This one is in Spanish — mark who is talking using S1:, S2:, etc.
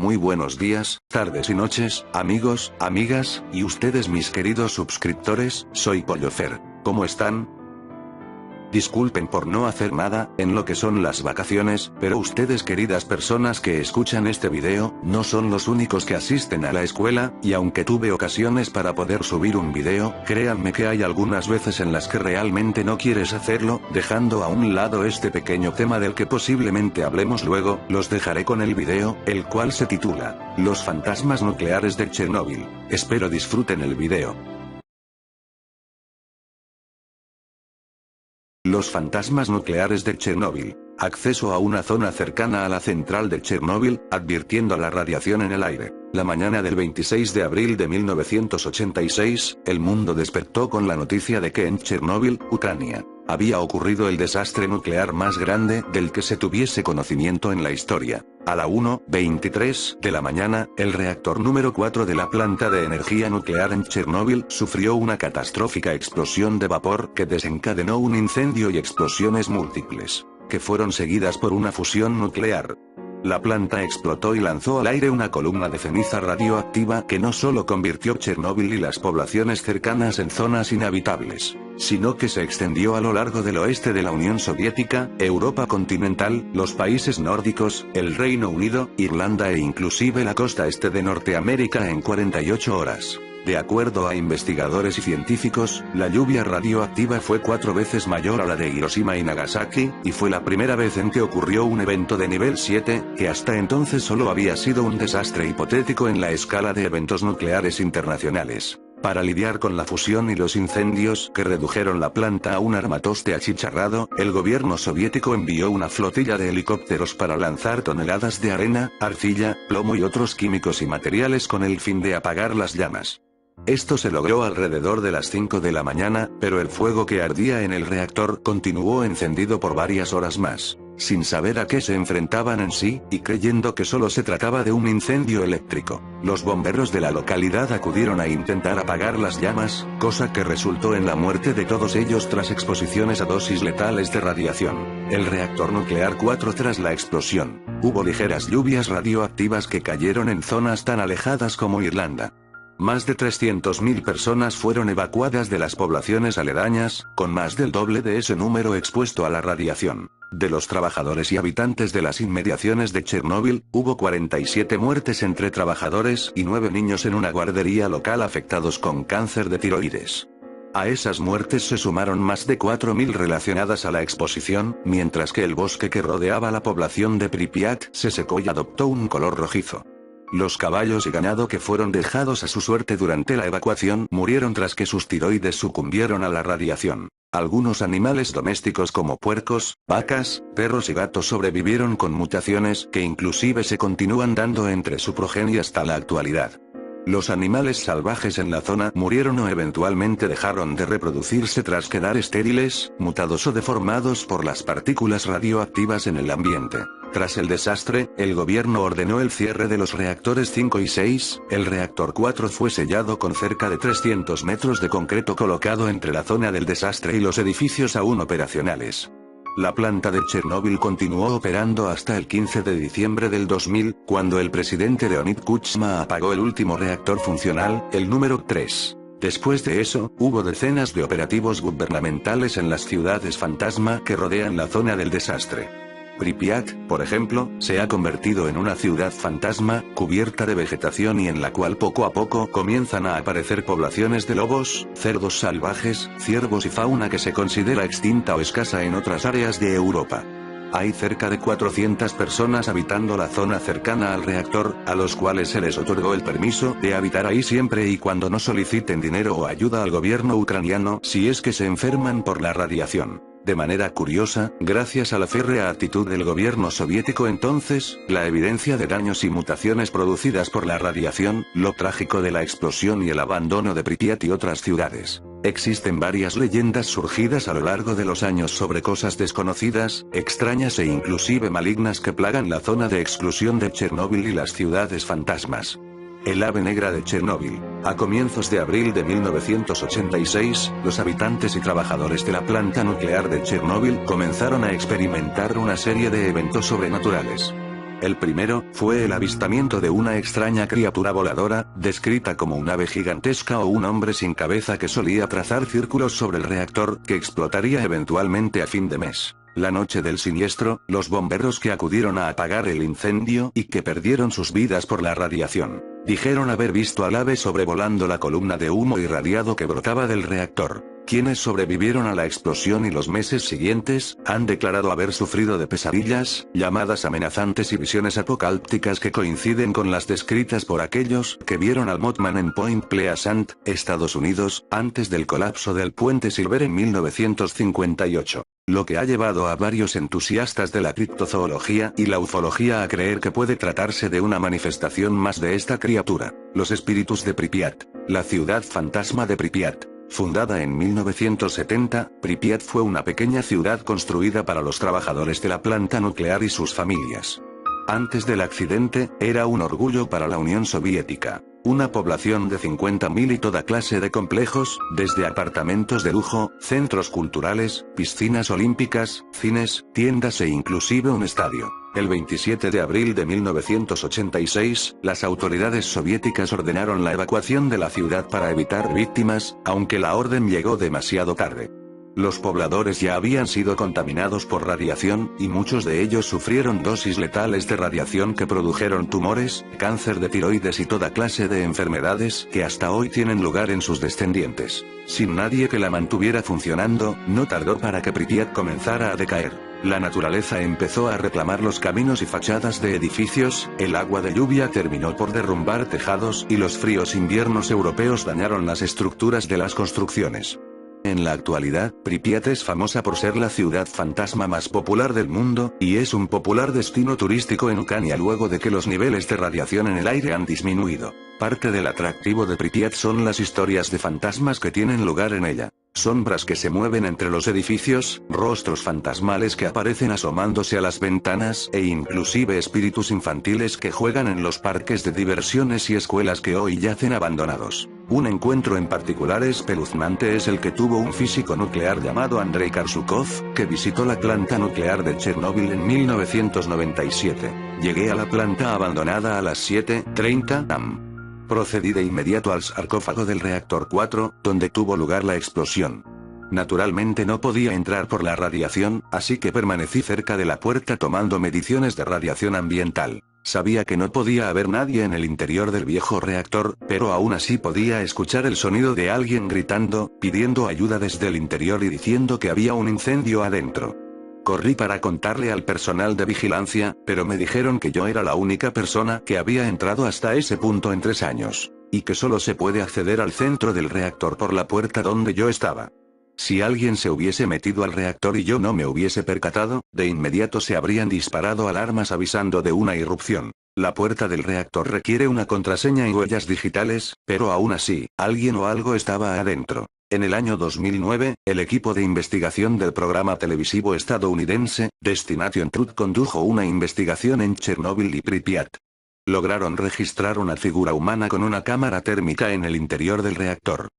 S1: Muy buenos días, tardes y noches, amigos, amigas, y ustedes mis queridos suscriptores, soy Pollofer. ¿Cómo están? Disculpen por no hacer nada, en lo que son las vacaciones, pero ustedes queridas personas que escuchan este video, no son los únicos que asisten a la escuela, y aunque tuve ocasiones para poder subir un video, créanme que hay algunas veces en las que realmente no quieres hacerlo, dejando a un lado este pequeño tema del que posiblemente hablemos luego, los dejaré con el video, el cual se titula, Los fantasmas nucleares de Chernóbil. Espero disfruten el video. Los fantasmas nucleares de Chernóbil. Acceso a una zona cercana a la central de Chernóbil, advirtiendo la radiación en el aire. La mañana del 26 de abril de 1986, el mundo despertó con la noticia de que en Chernóbil, Ucrania, había ocurrido el desastre nuclear más grande del que se tuviese conocimiento en la historia. A la 1:23 de la mañana, el reactor número 4 de la planta de energía nuclear en Chernóbil sufrió una catastrófica explosión de vapor que desencadenó un incendio y explosiones múltiples, que fueron seguidas por una fusión nuclear. La planta explotó y lanzó al aire una columna de ceniza radioactiva que no solo convirtió Chernóbil y las poblaciones cercanas en zonas inhabitables, sino que se extendió a lo largo del oeste de la Unión Soviética, Europa continental, los países nórdicos, el Reino Unido, Irlanda e inclusive la costa este de Norteamérica en 48 horas. De acuerdo a investigadores y científicos, la lluvia radioactiva fue 4 veces mayor a la de Hiroshima y Nagasaki, y fue la primera vez en que ocurrió un evento de nivel 7, que hasta entonces solo había sido un desastre hipotético en la escala de eventos nucleares internacionales. Para lidiar con la fusión y los incendios que redujeron la planta a un armatoste achicharrado, el gobierno soviético envió una flotilla de helicópteros para lanzar toneladas de arena, arcilla, plomo y otros químicos y materiales con el fin de apagar las llamas. Esto se logró alrededor de las 5 de la mañana, pero el fuego que ardía en el reactor continuó encendido por varias horas más, sin saber a qué se enfrentaban en sí, y creyendo que solo se trataba de un incendio eléctrico. Los bomberos de la localidad acudieron a intentar apagar las llamas, cosa que resultó en la muerte de todos ellos tras exposiciones a dosis letales de radiación. El reactor nuclear 4 tras la explosión, hubo ligeras lluvias radioactivas que cayeron en zonas tan alejadas como Irlanda. Más de 300.000 personas fueron evacuadas de las poblaciones aledañas, con más del doble de ese número expuesto a la radiación. De los trabajadores y habitantes de las inmediaciones de Chernóbil, hubo 47 muertes entre trabajadores y 9 niños en una guardería local afectados con cáncer de tiroides. A esas muertes se sumaron más de 4.000 relacionadas a la exposición, mientras que el bosque que rodeaba la población de Pripyat se secó y adoptó un color rojizo. Los caballos y ganado que fueron dejados a su suerte durante la evacuación murieron tras que sus tiroides sucumbieron a la radiación. Algunos animales domésticos como puercos, vacas, perros y gatos sobrevivieron con mutaciones que inclusive se continúan dando entre su progenie hasta la actualidad. Los animales salvajes en la zona murieron o eventualmente dejaron de reproducirse tras quedar estériles, mutados o deformados por las partículas radioactivas en el ambiente. Tras el desastre, el gobierno ordenó el cierre de los reactores 5 y 6, el reactor 4 fue sellado con cerca de 300 metros de concreto colocado entre la zona del desastre y los edificios aún operacionales. La planta de Chernóbil continuó operando hasta el 15 de diciembre del 2000, cuando el presidente Leonid Kuchma apagó el último reactor funcional, el número 3. Después de eso, hubo decenas de operativos gubernamentales en las ciudades fantasma que rodean la zona del desastre. Pripyat, por ejemplo, se ha convertido en una ciudad fantasma, cubierta de vegetación y en la cual poco a poco comienzan a aparecer poblaciones de lobos, cerdos salvajes, ciervos y fauna que se considera extinta o escasa en otras áreas de Europa. Hay cerca de 400 personas habitando la zona cercana al reactor, a los cuales se les otorgó el permiso de habitar ahí siempre y cuando no soliciten dinero o ayuda al gobierno ucraniano si es que se enferman por la radiación. De manera curiosa, gracias a la férrea actitud del gobierno soviético entonces, la evidencia de daños y mutaciones producidas por la radiación, lo trágico de la explosión y el abandono de Pripyat y otras ciudades. Existen varias leyendas surgidas a lo largo de los años sobre cosas desconocidas, extrañas e inclusive malignas que plagan la zona de exclusión de Chernóbil y las ciudades fantasmas. El ave negra de Chernóbil. A comienzos de abril de 1986, los habitantes y trabajadores de la planta nuclear de Chernóbil comenzaron a experimentar una serie de eventos sobrenaturales. El primero, fue el avistamiento de una extraña criatura voladora, descrita como un ave gigantesca o un hombre sin cabeza que solía trazar círculos sobre el reactor, que explotaría eventualmente a fin de mes. La noche del siniestro, los bomberos que acudieron a apagar el incendio y que perdieron sus vidas por la radiación, dijeron haber visto al ave sobrevolando la columna de humo irradiado que brotaba del reactor. Quienes sobrevivieron a la explosión y los meses siguientes, han declarado haber sufrido de pesadillas, llamadas amenazantes y visiones apocalípticas que coinciden con las descritas por aquellos que vieron al Mothman en Point Pleasant, Estados Unidos, antes del colapso del puente Silver en 1958. Lo que ha llevado a varios entusiastas de la criptozoología y la ufología a creer que puede tratarse de una manifestación más de esta criatura. Los espíritus de Pripyat. La ciudad fantasma de Pripyat. Fundada en 1970, Pripyat fue una pequeña ciudad construida para los trabajadores de la planta nuclear y sus familias. Antes del accidente, era un orgullo para la Unión Soviética. Una población de 50.000 y toda clase de complejos, desde apartamentos de lujo, centros culturales, piscinas olímpicas, cines, tiendas e inclusive un estadio. El 27 de abril de 1986, las autoridades soviéticas ordenaron la evacuación de la ciudad para evitar víctimas, aunque la orden llegó demasiado tarde. Los pobladores ya habían sido contaminados por radiación, y muchos de ellos sufrieron dosis letales de radiación que produjeron tumores, cáncer de tiroides y toda clase de enfermedades que hasta hoy tienen lugar en sus descendientes. Sin nadie que la mantuviera funcionando, no tardó para que Pripyat comenzara a decaer. La naturaleza empezó a reclamar los caminos y fachadas de edificios, el agua de lluvia terminó por derrumbar tejados y los fríos inviernos europeos dañaron las estructuras de las construcciones. En la actualidad, Pripyat es famosa por ser la ciudad fantasma más popular del mundo, y es un popular destino turístico en Ucrania luego de que los niveles de radiación en el aire han disminuido. Parte del atractivo de Pripyat son las historias de fantasmas que tienen lugar en ella. Sombras que se mueven entre los edificios, rostros fantasmales que aparecen asomándose a las ventanas e inclusive espíritus infantiles que juegan en los parques de diversiones y escuelas que hoy yacen abandonados. Un encuentro en particular espeluznante es el que tuvo un físico nuclear llamado Andrei Korsakov, que visitó la planta nuclear de Chernóbil en 1997. Llegué a la planta abandonada a las 7:30 am. Procedí de inmediato al sarcófago del reactor 4, donde tuvo lugar la explosión. Naturalmente no podía entrar por la radiación, así que permanecí cerca de la puerta tomando mediciones de radiación ambiental. Sabía que no podía haber nadie en el interior del viejo reactor, pero aún así podía escuchar el sonido de alguien gritando, pidiendo ayuda desde el interior y diciendo que había un incendio adentro. Corrí para contarle al personal de vigilancia, pero me dijeron que yo era la única persona que había entrado hasta ese punto en 3 años, y que solo se puede acceder al centro del reactor por la puerta donde yo estaba. Si alguien se hubiese metido al reactor y yo no me hubiese percatado, de inmediato se habrían disparado alarmas avisando de una irrupción. La puerta del reactor requiere una contraseña y huellas digitales, pero aún así, alguien o algo estaba adentro. En el año 2009, el equipo de investigación del programa televisivo estadounidense, Destination Truth condujo una investigación en Chernóbil y Pripyat. Lograron registrar una figura humana con una cámara térmica en el interior del reactor.